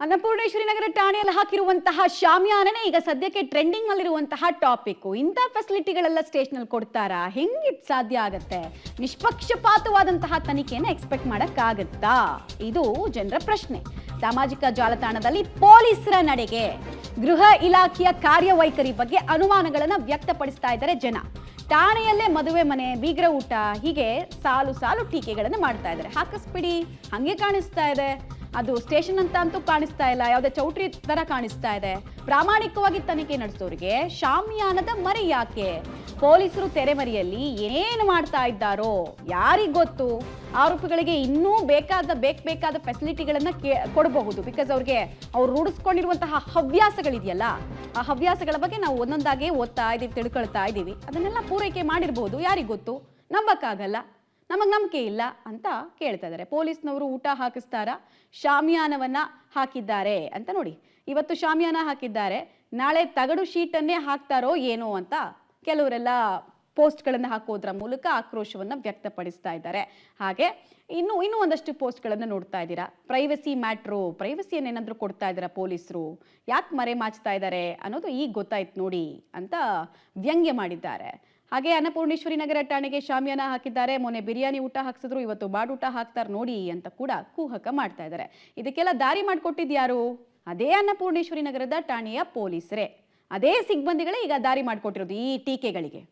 ಅನ್ನಪೂರ್ಣೇಶ್ವರಿ ನಗರ ಠಾಣೆಯಲ್ಲಿ ಹಾಕಿರುವಂತಹ ಶಾಮಿಯಾನನೇ ಈಗ ಸದ್ಯಕ್ಕೆ ಟ್ರೆಂಡಿಂಗ್ ನಲ್ಲಿರುವಂತಹ ಟಾಪಿಕ್. ಇಂಥ ಫೆಸಿಲಿಟಿಗಳೆಲ್ಲ ಸ್ಟೇಷನ್ ಅಲ್ಲಿ ಕೊಡ್ತಾರಾ? ಹೆಂಗಿದ್ ಸಾಧ್ಯ ಆಗತ್ತೆ? ನಿಷ್ಪಕ್ಷಪಾತವಾದಂತಹ ತನಿಖೆಯನ್ನು ಎಕ್ಸ್ಪೆಕ್ಟ್ ಮಾಡಕ್ಕಾಗತ್ತಾ? ಇದು ಜನರ ಪ್ರಶ್ನೆ. ಸಾಮಾಜಿಕ ಜಾಲತಾಣದಲ್ಲಿ ಪೊಲೀಸರ ನಡೆಗೆ, ಗೃಹ ಇಲಾಖೆಯ ಕಾರ್ಯವೈಖರಿ ಬಗ್ಗೆ ಅನುಮಾನಗಳನ್ನ ವ್ಯಕ್ತಪಡಿಸ್ತಾ ಇದ್ದಾರೆ ಜನ. ಠಾಣೆಯಲ್ಲೇ ಮದುವೆ ಮನೆ, ಬೀಗ್ರ ಊಟ, ಹೀಗೆ ಸಾಲು ಸಾಲು ಟೀಕೆಗಳನ್ನು ಮಾಡ್ತಾ ಇದ್ದಾರೆ. ಹಾಕಿಸ್ಬಿಡಿ, ಹಂಗೆ ಕಾಣಿಸ್ತಾ ಇದೆ. ಅದು ಸ್ಟೇಷನ್ ಅಂತ ಅಂತೂ ಕಾಣಿಸ್ತಾ ಇಲ್ಲ, ಯಾವುದೇ ಚೌಟ್ರಿ ತರ ಕಾಣಿಸ್ತಾ ಇದೆ. ಪ್ರಾಮಾಣಿಕವಾಗಿ ತನಿಖೆ ನಡೆಸೋರಿಗೆ ಶಾಮಿಯಾನದ ಮರೆ ಯಾಕೆ? ಪೊಲೀಸರು ತೆರೆಮರೆಯಲ್ಲಿ ಏನೇನು ಮಾಡ್ತಾ ಇದ್ದಾರೋ ಯಾರಿಗ್ ಗೊತ್ತು? ಆರೋಪಿಗಳಿಗೆ ಇನ್ನೂ ಬೇಕಾದ ಫೆಸಿಲಿಟಿಗಳನ್ನ ಕೊಡಬಹುದು. ಬಿಕಾಸ್ ಅವ್ರು ರೂಢಿಸ್ಕೊಂಡಿರುವಂತಹ ಹವ್ಯಾಸಗಳಿದೆಯಲ್ಲ, ಆ ಹವ್ಯಾಸಗಳ ಬಗ್ಗೆ ನಾವು ಒಂದೊಂದಾಗೆ ಓದ್ತಾ ಇದೀವಿ, ತಿಳ್ಕೊಳ್ತಾ ಇದೀವಿ. ಅದನ್ನೆಲ್ಲ ಪೂರೈಕೆ ಮಾಡಿರ್ಬೋದು, ಯಾರಿಗ್ ಗೊತ್ತು? ನಂಬಕ್ಕಾಗಲ್ಲ, ನಮಗೆ ನಂಬಿಕೆ ಇಲ್ಲ ಅಂತ ಕೇಳ್ತಾ ಇದ್ದಾರೆ. ಪೊಲೀಸ್ನವರು ಊಟ ಹಾಕಿಸ್ತಾರ, ಶಾಮಿಯಾನವನ್ನ ಹಾಕಿದ್ದಾರೆ ಅಂತ ನೋಡಿ. ಇವತ್ತು ಶಾಮಿಯಾನ ಹಾಕಿದ್ದಾರೆ, ನಾಳೆ ತಗಡು ಶೀಟನ್ನೇ ಹಾಕ್ತಾರೋ ಏನೋ ಅಂತ ಕೆಲವರೆಲ್ಲ ಪೋಸ್ಟ್ಗಳನ್ನು ಹಾಕೋದ್ರ ಮೂಲಕ ಆಕ್ರೋಶವನ್ನ ವ್ಯಕ್ತಪಡಿಸ್ತಾ ಇದ್ದಾರೆ. ಹಾಗೆ ಇನ್ನೂ ಒಂದಷ್ಟು ಪೋಸ್ಟ್ಗಳನ್ನು ನೋಡ್ತಾ ಇದ್ದೀರಾ. ಪ್ರೈವಸಿ ಮ್ಯಾಟ್ರು, ಪ್ರೈವಸಿಯನ್ನೇನಾದ್ರೂ ಕೊಡ್ತಾ ಇದ್ದೀರಾ ಪೊಲೀಸರು? ಯಾಕೆ ಮರೆ ಮಾಚ್ತಾ ಇದ್ದಾರೆ ಅನ್ನೋದು ಈಗ ಗೊತ್ತಾಯ್ತು ನೋಡಿ ಅಂತ ವ್ಯಂಗ್ಯ ಮಾಡಿದ್ದಾರೆ. ಹಾಗೆ ಅನ್ನಪೂರ್ಣೇಶ್ವರಿ ನಗರ ಠಾಣೆಗೆ ಶಾಮಿಯಾನ ಹಾಕಿದ್ದಾರೆ. ಮೊನ್ನೆ ಬಿರಿಯಾನಿ ಊಟ ಹಾಕ್ಸಿದ್ರು, ಇವತ್ತು ಬಾಡೂಟ ಹಾಕ್ತಾರೆ ನೋಡಿ ಅಂತ ಕೂಡ ಕುಹಕ ಮಾಡ್ತಾ ಇದ್ದಾರೆ. ಇದಕ್ಕೆಲ್ಲ ದಾರಿ ಮಾಡಿಕೊಟ್ಟಿದ್ಯಾರು? ಅದೇ ಅನ್ನಪೂರ್ಣೇಶ್ವರಿ ನಗರದ ಠಾಣೆಯ ಪೊಲೀಸರೇ, ಅದೇ ಸಿಬ್ಬಂದಿಗಳೇ ಈಗ ದಾರಿ ಮಾಡಿಕೊಟ್ಟಿರೋದು ಈ ಟೀಕೆಗಳಿಗೆ.